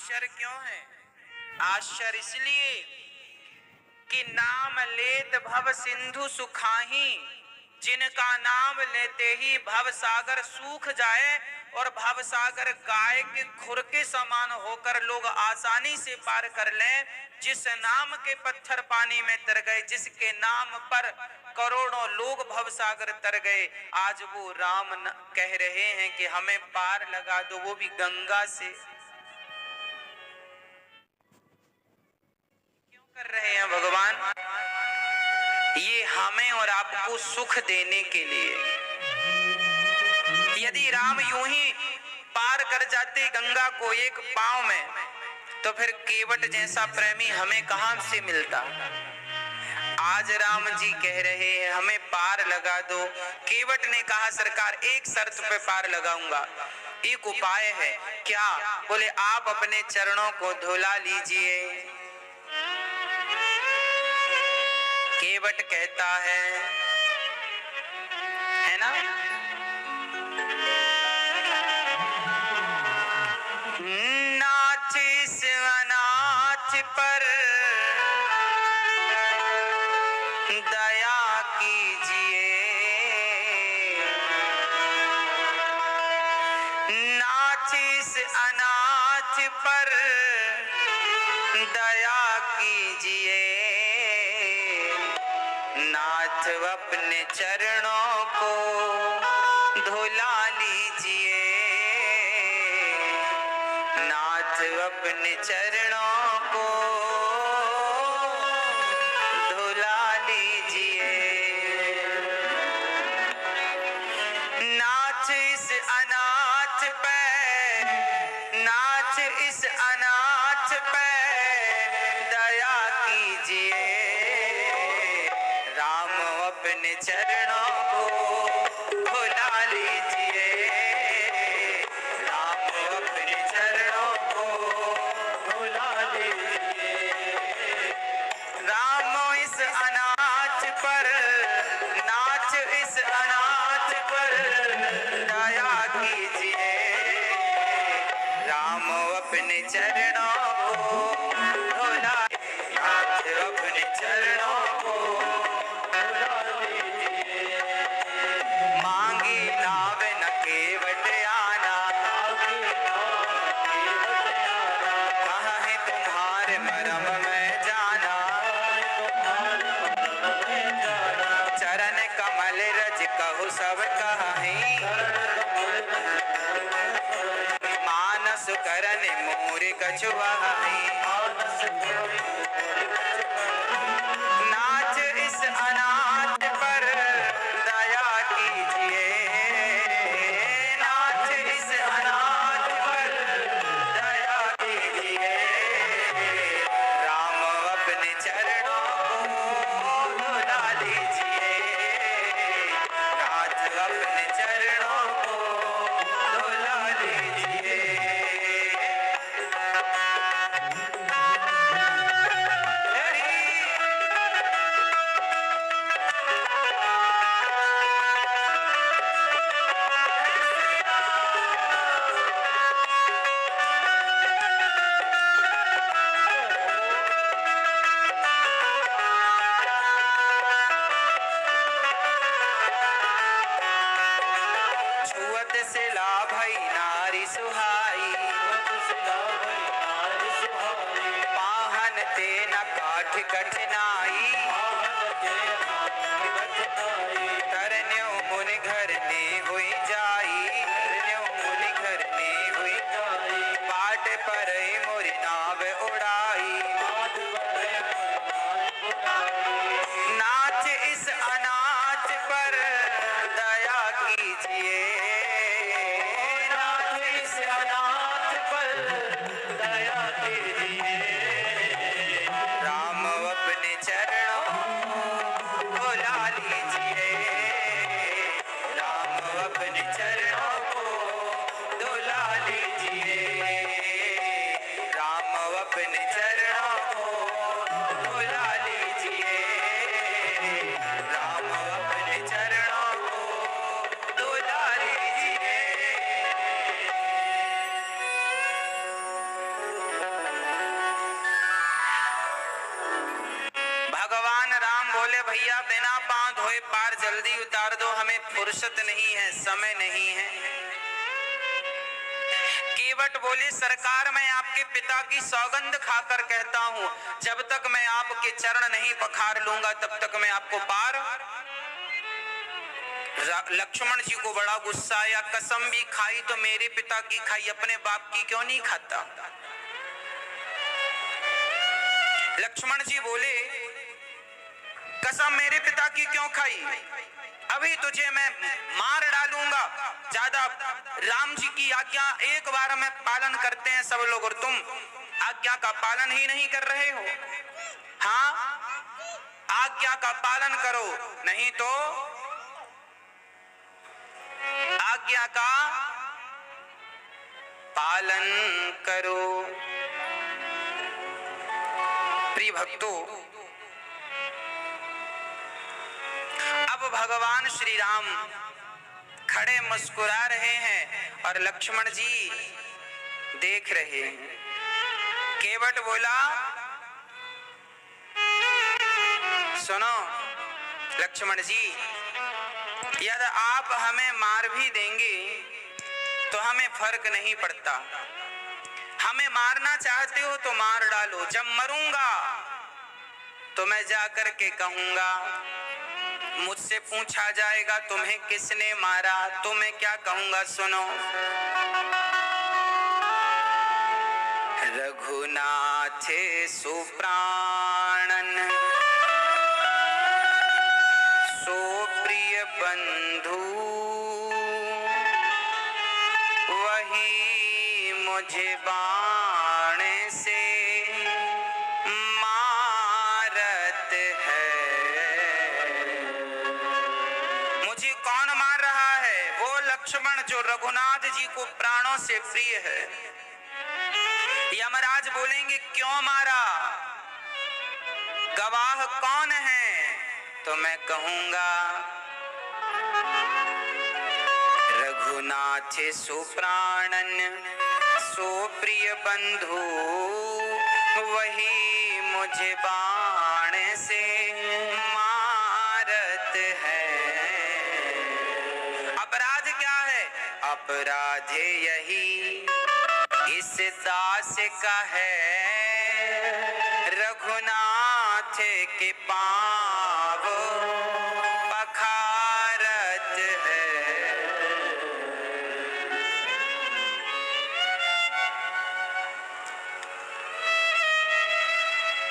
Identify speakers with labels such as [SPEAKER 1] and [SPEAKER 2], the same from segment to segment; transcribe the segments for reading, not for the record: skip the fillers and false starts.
[SPEAKER 1] आश्चर्य क्यों है? आश्चर्य इसलिए कि नाम लेत भव सिंधु सुखाही, जिनका नाम लेते ही भव सागर सूख जाए और भव सागर गाय के खुर के समान होकर लोग आसानी से पार कर लें। जिस नाम के पत्थर पानी में तर गए, जिसके नाम पर करोड़ों लोग भव सागर तर गए, आज वो राम कह रहे हैं कि हमें पार लगा दो, वो भी गंगा से। क्यों कर रहे हैं भगवान? ये हमें और आपको सुख देने के लिए। यदि राम यूं ही पार कर जाते गंगा को एक पांव में, तो फिर केवट जैसा प्रेमी हमें कहां से मिलता। आज राम जी कह रहे हैं हमें पार लगा दो। केवट ने कहा सरकार एक शर्त पे पार लगाऊंगा, एक उपाय है। क्या? बोले आप अपने चरणों को धुला लीजिए। केवट कहता है ना, नाच इस अनाथ पर दया कीजिए, नाच इस अनाथ पर दया कीजिए, नाथ अपने चरणों को धुला लीजिए, नाथ अपने चरणों को धुला लीजिए, नाच इस अनाथ पे, नाच इस अनाथ पे दया कीजिए, राम अपने चरणों को धुला लीजिए, राम अपने चरणों को धुला लीजिए, राम इस अनाथ पर, नाच इस अनाथ पर दया कीजिए, राम अपने चरणों को धुला, नाथ अपने चरणों को धुला लीजिए, मांगी नाव न केवट आना, कहाँ है तुम्हारे मरम में जाना, चरण कमल रज कहु सब कहीं, मानस करन मोर कछुआई, नाच इस अनाथ पर दया कीजिए, नाच इस अनाथ पर दया कीजिए, राम अपने चरणों को धुला लीजिए, नाथ अपने चरणों को धुला लीजिए। छुअत से लाभई नारी सुहाई, पाहन ते न काठ कठिनाई, तरन्यो मुनि घर ने हुई जाई, तरन्यो मुनि घर ने हुई जाई, बाट पर मोरी नाव उड़ाई, नाच इस अनाथ पर दया कीजिए, नाच इस अनाथ पर दया कीजिए, राम अपने चरणों को धुला लीजिए, राम अपने चरणों को धुला लीजिए, राम अपने चरणों को धुला लीजिए, राम अपने चरणों को धुला लीजिए। फुर्सत नहीं है, समय नहीं है। केवट बोले सरकार, मैं आपके पिता की सौगंध खाकर कहता हूं, जब तक मैं आपके चरण नहीं पखार लूंगा तब तक मैं आपको पार। लक्ष्मण जी को बड़ा गुस्सा आया, कसम भी खाई तो मेरे पिता की खाई, अपने बाप की क्यों नहीं खाता। लक्ष्मण जी बोले कसम मेरे पिता की क्यों खाई, अभी तुझे मैं मार डालूंगा। ज्यादा राम जी की आज्ञा एक बार में पालन करते हैं सब लोग, और तुम आज्ञा का पालन ही नहीं कर रहे हो। हाँ, आज्ञा का पालन करो, नहीं तो आज्ञा का पालन करो। प्रिय भक्तों, अब भगवान श्री राम खड़े मुस्कुरा रहे हैं और लक्ष्मण जी देख रहे हैं। केवट बोला सुनो लक्ष्मण जी, यदि आप हमें मार भी देंगे तो हमें फर्क नहीं पड़ता। हमें मारना चाहते हो तो मार डालो, जब मरूंगा तो मैं जाकर के कहूंगा, मुझसे पूछा जाएगा तुम्हें किसने मारा, तो मैं क्या कहूंगा सुनो। रघुनाथ सुप्राणन सो प्रिय बंधु, वही मुझे बाण से मारत है। मुझे कौन मार रहा है? वो लक्ष्मण जो रघुनाथ जी को प्राणों से प्रिय है। यमराज बोलेंगे क्यों मारा, गवाह कौन है, तो मैं कहूंगा रघुनाथ सुप्राणन सो प्रिय बंधु, वही मुझे बाण से मारत है। अपराध क्या है? अपराध यही इस दास का है, रघुनाथ के पाँव पखारत है।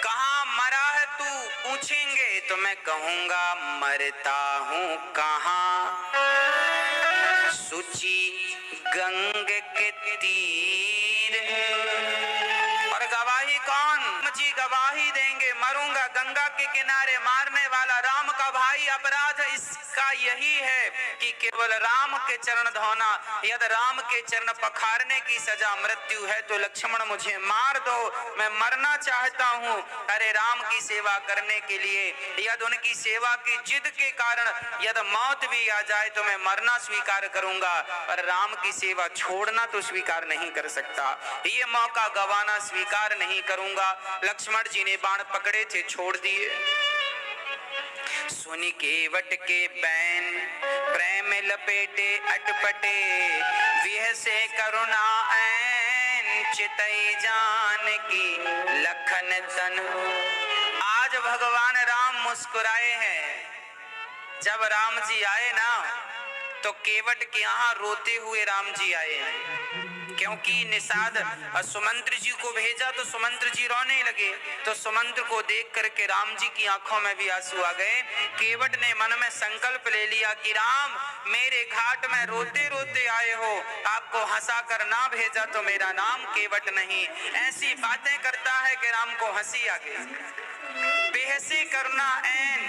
[SPEAKER 1] कहाँ मरा है तू पूछेंगे तो मैं कहूंगा मरता हूँ कहाँ, सुची गंग के तीर। और गवाही कौन? जी गवाही देंगे, मरूंगा गंगा के किनारे। मारने वाला राम का भाई। अपराध इसका यही है कि केवल राम के चरण धोना। यदि राम के चरण पखारने की सजा मृत्यु है तो लक्ष्मण मुझे मार दो, मैं मरना चाहता हूँ। अरे राम की सेवा करने के लिए यदि उनकी सेवा की जिद के कारण यदि मौत भी आ जाए तो मैं मरना स्वीकार करूंगा, पर राम की सेवा छोड़ना तो स्वीकार नहीं कर सकता। ये मौका गवाना स्वीकार नहीं करूंगा। लक्ष्मण जी ने बाण पकड़े थे, छोड़ दिए। सुनि केवट के बैन प्रेम लपेटे अटपटे, विह से करुणा ऐन चितई जान की लखन तन। आज भगवान राम मुस्कुराए हैं। जब राम जी आए ना तो केवट के यहाँ रोते हुए राम जी आए हैं, क्योंकि निषाद सुमंत्र जी को भेजा तो सुमंत्र जी रोने लगे। तो सुमंत्र को देख करके राम जी की आंखों में भी आंसू आ गए। केवट ने मन में संकल्प ले लिया कि राम मेरे घाट में रोते रोते आए हो, आपको हंसा कर ना भेजा तो मेरा नाम केवट नहीं। ऐसी बातें करता है कि राम को हंसी आ गई। बेहसी करुणा ऐन,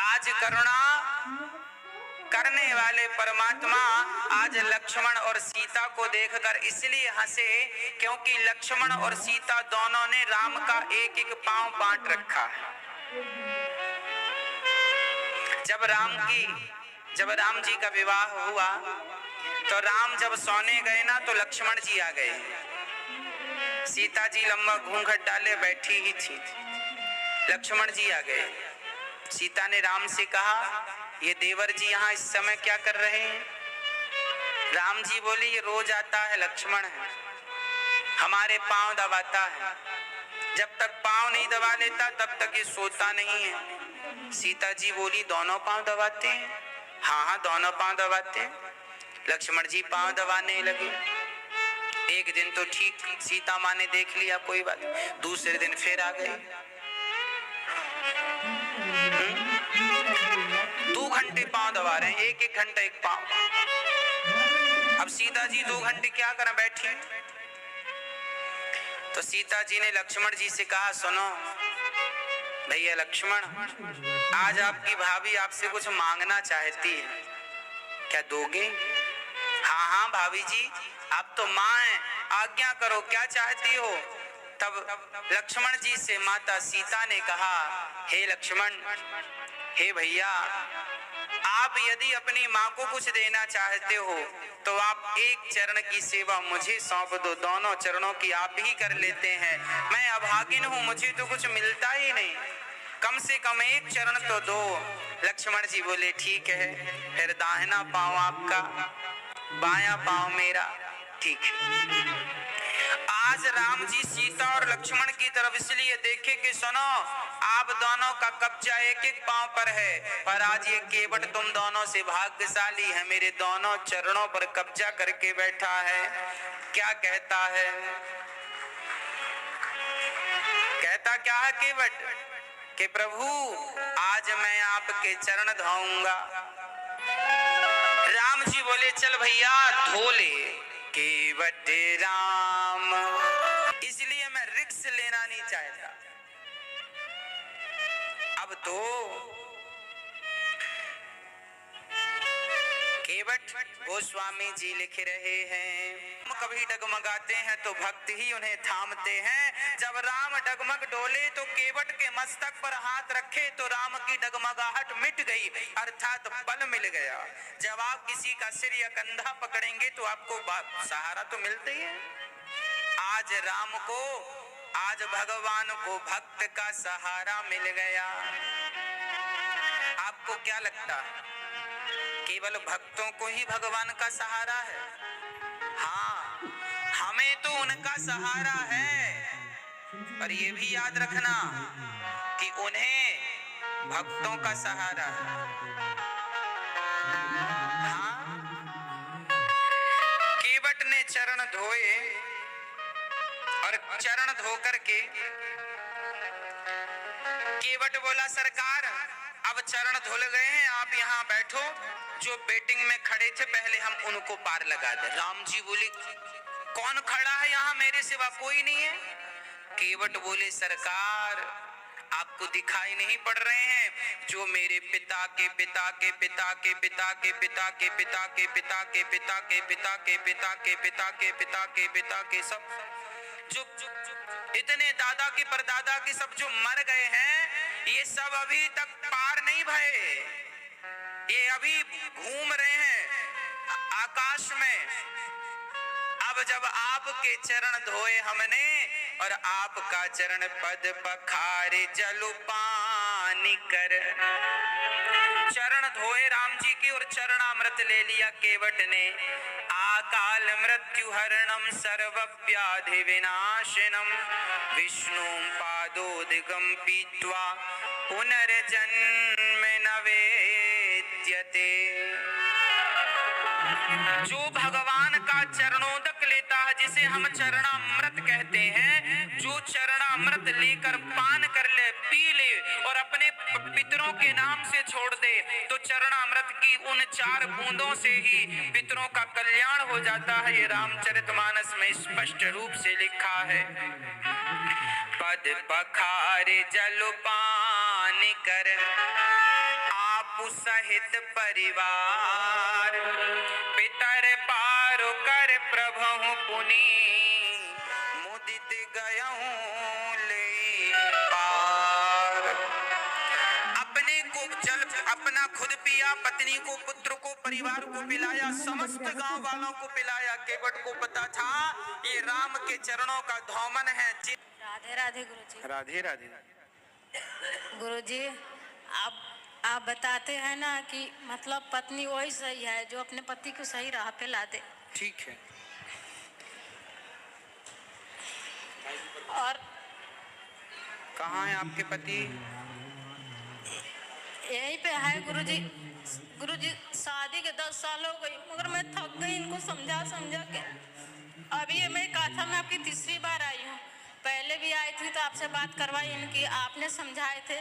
[SPEAKER 1] आज करुणा करने वाले परमात्मा आज लक्ष्मण और सीता को देखकर इसलिए हंसे क्योंकि लक्ष्मण और सीता दोनों ने राम का एक एक पांव बांट रखा है। जब राम जी का विवाह हुआ तो राम जब सोने गए ना तो लक्ष्मण जी आ गए। सीता जी लंबा घूंघट डाले बैठी ही थी। लक्ष्मण जी आ गए। सीता ने राम से कहा ये देवर जी यहाँ इस समय क्या कर रहे हैं? राम जी बोले ये रोज आता है, लक्ष्मण है, हमारे पांव दबाता है, जब तक पांव नहीं दबा लेता तब तक ये सोता नहीं है। सीता जी बोली दोनों पांव दबाते हैं? हाँ हाँ दोनों पांव दबाते हैं। लक्ष्मण जी पांव दबाने लगे। एक दिन तो ठीक सीता माँ ने देख लिया, कोई बात, दूसरे दिन फिर आ गई। 2 घंटे पांव दबा रहे हैं, एक घंटा एक पांव। अब सीता जी 2 घंटे क्या करें, बैठी। तो सीता जी ने लक्ष्मण जी से कहा सुनो भैया लक्ष्मण, आज आपकी भाभी आपसे कुछ मांगना चाहती है, क्या दोगे? हाँ हाँ भाभी जी, आप तो माँ हैं, आज्ञा करो, क्या चाहती हो? तब लक्ष्मण जी से माता सीता ने कहा हे लक्ष्मण, हे भैया, आप यदि अपनी माँ को कुछ देना चाहते हो तो आप एक चरण की सेवा मुझे सौंप दो, दोनों चरणों की आप ही कर लेते हैं। मैं अभागिन हूँ, मुझे तो कुछ मिलता ही नहीं, कम से कम एक चरण तो दो। लक्ष्मण जी बोले ठीक है, फिर दाहिना पांव आपका, बायां पांव मेरा, ठीक है। आज राम जी सीता और लक्ष्मण की तरफ इसलिए देखे कि सुनो आप दोनों का कब्जा एक एक पांव पर है, पर आज ये केवट तुम दोनों से भाग्यशाली है, मेरे दोनों चरणों पर कब्जा करके बैठा है। क्या कहता है? कहता क्या है केवट कि प्रभु आज मैं आपके चरण धोऊंगा। राम जी बोले चल भैया धो ले। केवट राम, इसलिए मैं रिस्क लेना नहीं चाहता। अब तो केवट गोस्वामी जी लिख रहे हैं, कभी डगमगाते हैं तो भक्त ही उन्हें थामते हैं। जब राम डगमग डोले तो केवट के मस्तक पर हाथ रखे तो राम की डगमगाहट मिट गई, अर्थात बल मिल गया। जब आप किसी का सिर या कंधा पकड़ेंगे तो आपको सहारा तो मिलता ही है। आज राम को, आज भगवान को भक्त का सहारा मिल गया। आपको क्या लगता है केवल भक्तों को ही भगवान का सहारा है? हाँ, हमें तो उनका सहारा है, पर ये भी याद रखना कि उन्हें भक्तों का सहारा है। हाँ, केवट ने चरण धोए और चरण धो करके केवट बोला सरकार अब चरण धुल गए हैं, आप यहाँ बैठो, जो बेटिंग में खड़े थे पहले हम उनको पार लगा दे। राम जी बोले कौन खड़ा है यहाँ, मेरे सिवा कोई नहीं है। केवट बोले सरकार आपको दिखाई नहीं पड़ रहे हैं, जो मेरे पिता के पिता के पिता के पिता के पिता के पिता के पिता के पिता के पिता के पिता के पिता के पिता के पिता के सब जो इतने दादा के परदादा के सब जो मर गए हैं, ये सब अभी तक पार नहीं भये, ये अभी घूम रहे हैं आकाश में। अब जब आपके चरण धोए हमने और आपका चरण पद पखारे जलुपानी कर, चरण धोए राम जी की और चरणामृत ले लिया केवट ने। आकाल मृत्यु हरणम सर्व व्याधि विनाशनम विष्णु पादोदिगम पीत्वा पुनर्जन्म न वेद्यते। जो भगवान का चरणोदक लेता है, जिसे हम चरणामृत कहते हैं, जो चरणामृत लेकर पान कर ले, पी ले और अपने पितरों के नाम से छोड़ दे, तो चरणामृत की उन 4 बूंदों से ही पितरों का कल्याण हो जाता है। ये रामचरितमानस में स्पष्ट रूप से लिखा है। पद पखारे जलपान कर आप सहित परिवार, पितर पारो कर प्रभु पुनि मुदित गयऊं ले पार। अपने को जल अपना खुद पिया, पत्नी को, पुत्र को, परिवार को पिलाया, समस्त गांव वालों को पिलाया। केवट को पता था ये राम के चरणों का धौमन है।
[SPEAKER 2] राधे राधे गुरुजी।
[SPEAKER 1] राधे राधे
[SPEAKER 2] गुरुजी, आप आप बताते हैं ना कि मतलब पत्नी वही सही है जो अपने पति को सही राह पे ला दे।
[SPEAKER 1] ठीक है।
[SPEAKER 2] और
[SPEAKER 1] कहाँ है आपके पति?
[SPEAKER 2] यहीं पे है गुरुजी। गुरुजी शादी के 10 साल हो गई मगर मैं थक गई इनको समझा समझा के। अभी ये मैं काथा में आपकी तीसरी बार आई हूँ। पहले भी आई थी तो आपसे बात करवाई इनकी, आपने समझाए थे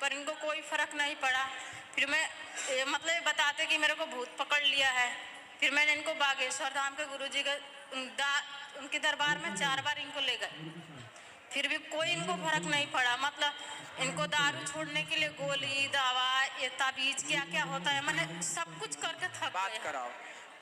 [SPEAKER 2] पर इनको कोई फर्क नहीं पड़ा। फिर मैं मतलब ये बताते कि मेरे को भूत पकड़ लिया है। फिर मैंने इनको बागेश्वर धाम के गुरुजी के उनके दरबार में 4 बार इनको ले गए, फिर भी कोई इनको फर्क नहीं पड़ा। मतलब इनको दारू छोड़ने के लिए गोली दवा ये ताबीज क्या क्या होता है मैंने सब कुछ करके थक
[SPEAKER 1] बात
[SPEAKER 2] गए।
[SPEAKER 1] कराओ।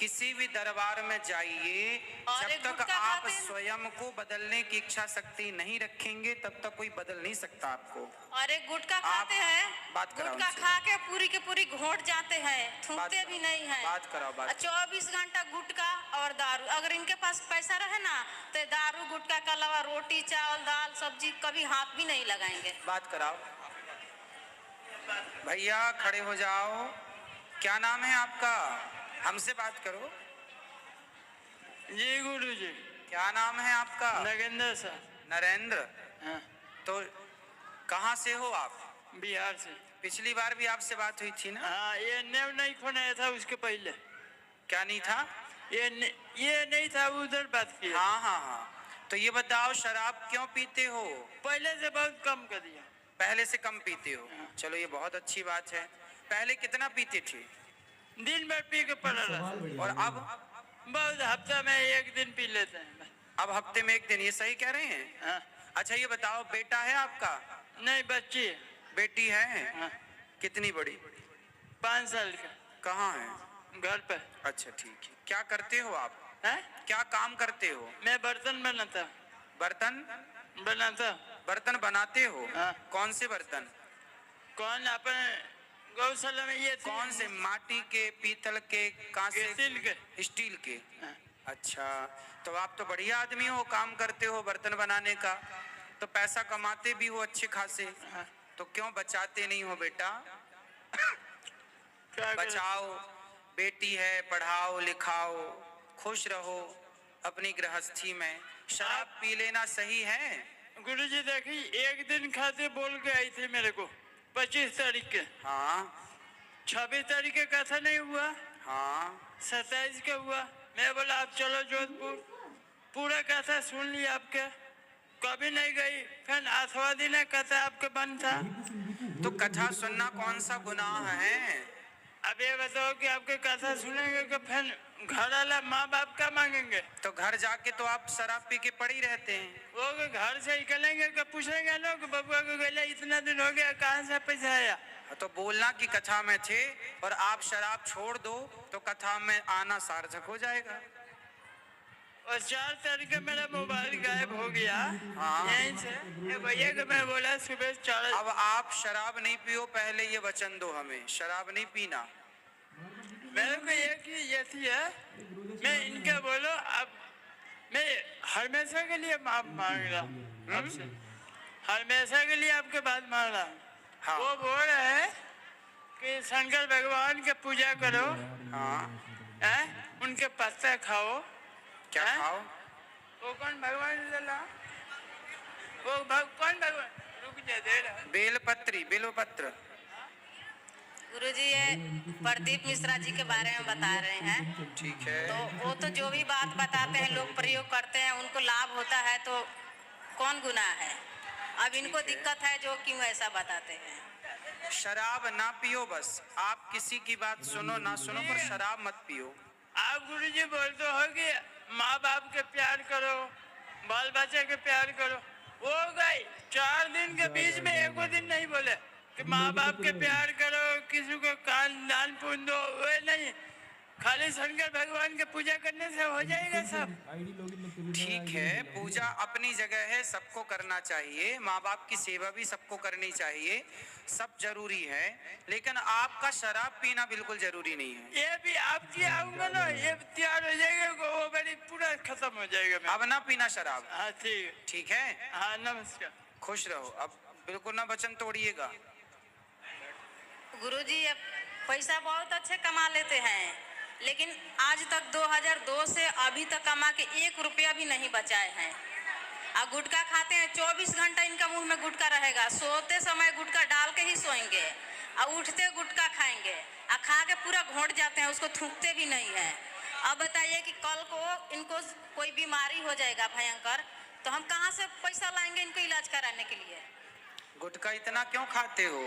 [SPEAKER 1] किसी भी दरबार में जाइए,
[SPEAKER 2] और
[SPEAKER 1] जब
[SPEAKER 2] एक
[SPEAKER 1] तक
[SPEAKER 2] गुटखा
[SPEAKER 1] आप
[SPEAKER 2] खाते हैं।
[SPEAKER 1] स्वयं को बदलने की इच्छा शक्ति नहीं रखेंगे तब तक कोई बदल नहीं सकता आपको।
[SPEAKER 2] और एक गुटखा
[SPEAKER 1] आप
[SPEAKER 2] खाते हैं,
[SPEAKER 1] बात कराओ
[SPEAKER 2] गुटखा
[SPEAKER 1] उनसे।
[SPEAKER 2] खा के पूरी के पूरी घोट जाते हैं, थूकते भी नहीं है।
[SPEAKER 1] बात कराओ, बात।
[SPEAKER 2] 24 घंटा गुटखा और दारू। अगर इनके पास पैसा रहे ना तो दारू गुटखा के अलावा रोटी चावल दाल सब्जी कभी हाथ भी नहीं लगाएंगे।
[SPEAKER 1] बात कराओ। भैया खड़े हो जाओ। क्या नाम है आपका? हमसे बात करो।
[SPEAKER 3] जी गुरुजी।
[SPEAKER 1] क्या नाम है आपका?
[SPEAKER 3] नगेंद्र सर।
[SPEAKER 1] नरेंद्र।
[SPEAKER 3] हाँ।
[SPEAKER 1] तो कहाँ से हो आप?
[SPEAKER 3] बिहार से।
[SPEAKER 1] पिछली बार भी आपसे बात हुई थी ना?
[SPEAKER 3] हाँ, ये नेव नहीं खोना था उसके पहले।
[SPEAKER 1] क्या नहीं था?
[SPEAKER 3] ये नहीं था, उधर बात की।
[SPEAKER 1] हाँ हाँ हाँ। तो ये बताओ शराब क्यों पीते हो?
[SPEAKER 3] पहले से बहुत कम कर दिया।
[SPEAKER 1] पहले से कम पीते हो? चलो ये बहुत अच्छी बात है। पहले कितना पीते थे?
[SPEAKER 3] दिन भर पी के पड़ा रहा।
[SPEAKER 1] और अब?
[SPEAKER 3] बहुत हफ्ता में एक दिन पी लेते हैं।
[SPEAKER 1] अब हफ्ते में एक दिन, ये सही कह रहे हैं?
[SPEAKER 3] हाँ।
[SPEAKER 1] अच्छा ये बताओ बेटा है आपका?
[SPEAKER 3] नहीं, बच्ची है।
[SPEAKER 1] बेटी है?
[SPEAKER 3] हाँ।
[SPEAKER 1] कितनी बड़ी?
[SPEAKER 3] 5 साल का।
[SPEAKER 1] कहाँ है?
[SPEAKER 3] घर पे।
[SPEAKER 1] अच्छा ठीक है। क्या करते हो आप?
[SPEAKER 3] है?
[SPEAKER 1] क्या काम करते हो?
[SPEAKER 3] मैं बर्तन बनाता।
[SPEAKER 1] बर्तन
[SPEAKER 3] बनाता।
[SPEAKER 1] बर्तन बनाते हो?
[SPEAKER 3] हाँ।
[SPEAKER 1] कौन से बर्तन?
[SPEAKER 3] कौन अपन गौशाला में ये
[SPEAKER 1] कौन से? माटी के, पीतल के, कांसे?
[SPEAKER 3] स्टील के।
[SPEAKER 1] स्टील के।
[SPEAKER 3] हाँ।
[SPEAKER 1] अच्छा तो आप तो बढ़िया आदमी हो, काम करते हो बर्तन बनाने का, तो पैसा कमाते भी हो अच्छे खासे।
[SPEAKER 3] हाँ।
[SPEAKER 1] तो क्यों बचाते नहीं हो बेटा?
[SPEAKER 3] क्या करें?
[SPEAKER 1] बचाओ। बेटी है, पढ़ाओ लिखाओ, खुश रहो अपनी गृहस्थी में। शराब पी लेना सही है?
[SPEAKER 3] गुरुजी देखिए, एक दिन खाते बोल के आई थी मेरे को 25 तारीख के।
[SPEAKER 1] हाँ
[SPEAKER 3] 26 तारीख के कथा नहीं हुआ,
[SPEAKER 1] हाँ
[SPEAKER 3] 27 का हुआ। मैं बोला आप चलो जोधपुर, पूरा कथा सुन लिया आपके, कभी नहीं गई। फिर 8वां दिन कथा आपके बंद था।
[SPEAKER 1] तो कथा सुनना कौन सा गुनाह है?
[SPEAKER 3] अब ये बताओ कि आपके कथा सुनेंगे कि फिर घर वाला माँ बाप क्या मांगेंगे?
[SPEAKER 1] तो घर जाके तो आप शराब पी के पड़ी रहते हैं।
[SPEAKER 3] वो घर से निकलेंगे कि पूछेंगे लोग बबुआ को गले इतना दिन हो गया कहाँ से पैसा आया?
[SPEAKER 1] तो बोलना कि कथा में थे और आप शराब छोड़ दो तो कथा में आना सार्थक हो जाएगा।
[SPEAKER 3] और 4 तारीख का मेरा मोबाइल गायब हो गया।
[SPEAKER 1] हाँ।
[SPEAKER 3] यहीं से ये भैया को मैं बोला सुबह 4।
[SPEAKER 1] अब आप शराब नहीं पियो, पहले ये वचन दो हमें, शराब नहीं पीना।
[SPEAKER 3] मेरे को एक ही ये थी है, मैं इनका बोलो अब मैं हमेशा के लिए माफ मांग रहा हूँ आपसे, हमेशा के लिए आपके बात मांग रहा हूँ।
[SPEAKER 1] हाँ।
[SPEAKER 3] वो बोल रहे हैं कि शंकर भगवान के पूजा करो।
[SPEAKER 1] हाँ
[SPEAKER 3] है? उनके पत्ता खाओ।
[SPEAKER 1] क्या
[SPEAKER 3] हैं?
[SPEAKER 1] खाओ?
[SPEAKER 3] वो कौन भगवान चला? वो कौन भगवान? रुक जा दे रहा।
[SPEAKER 1] बेलपत्री, बेलपत्र।
[SPEAKER 2] गुरुजी ये प्रदीप मिश्रा जी के बारे में बता रहे हैं।
[SPEAKER 1] ठीक है।
[SPEAKER 2] तो वो तो जो भी बात बताते हैं लोग प्रयोग करते हैं उनको लाभ होता है तो कौन गुनाह है? अब इनको
[SPEAKER 1] ठीक है।
[SPEAKER 2] दिक्कत है जो क्यों ऐसा बताते हैं।
[SPEAKER 1] शराब ना पियो, बस आप किसी की बात सुनो ना सुनो पर शराब मत पियो।
[SPEAKER 3] आप गुरुजी बोलते हो कि माँ बाप के प्यार करो, बाल बच्चे के प्यार करो। वो गए 4 दिन के बीच में एक दिन नहीं बोले कि माँ बाप के प्यार करो, किसी को कान दान पुण्य दो। वे नहीं, खाली शंकर भगवान के पूजा करने से हो जाएगा सब।
[SPEAKER 1] ठीक है, पूजा अपनी जगह है, सबको करना चाहिए, माँ बाप की सेवा भी सबको करनी चाहिए, सब जरूरी है, लेकिन आपका शराब पीना बिल्कुल जरूरी नहीं है।
[SPEAKER 3] ये भी आप आऊंगा ना, ये तैयार हो जाएगा, वो बड़ी पूरा खत्म हो जाएगा।
[SPEAKER 1] अब ना पीना शराब।
[SPEAKER 3] हाँ ठीक।
[SPEAKER 1] ठीक है।
[SPEAKER 3] हाँ नमस्कार।
[SPEAKER 1] खुश रहो, अब बिल्कुल ना वचन तोड़िएगा।
[SPEAKER 2] गुरुजी ये पैसा बहुत अच्छे कमा लेते हैं, लेकिन आज तक 2002 से अभी तक कमा के 1 रुपया भी नहीं बचाए हैं। और गुटखा खाते हैं, 24 घंटा इनका मुंह में गुटखा रहेगा, सोते समय गुटखा डाल के ही सोएंगे और उठते गुटखा खाएंगे और खा के पूरा घोंट जाते हैं, उसको थूकते भी नहीं है। अब बताइए कि कल को इनको कोई बीमारी हो जाएगा भयंकर, तो हम कहाँ से पैसा लाएंगे इनको इलाज कराने के लिए?
[SPEAKER 1] गुटखा इतना क्यों खाते हो?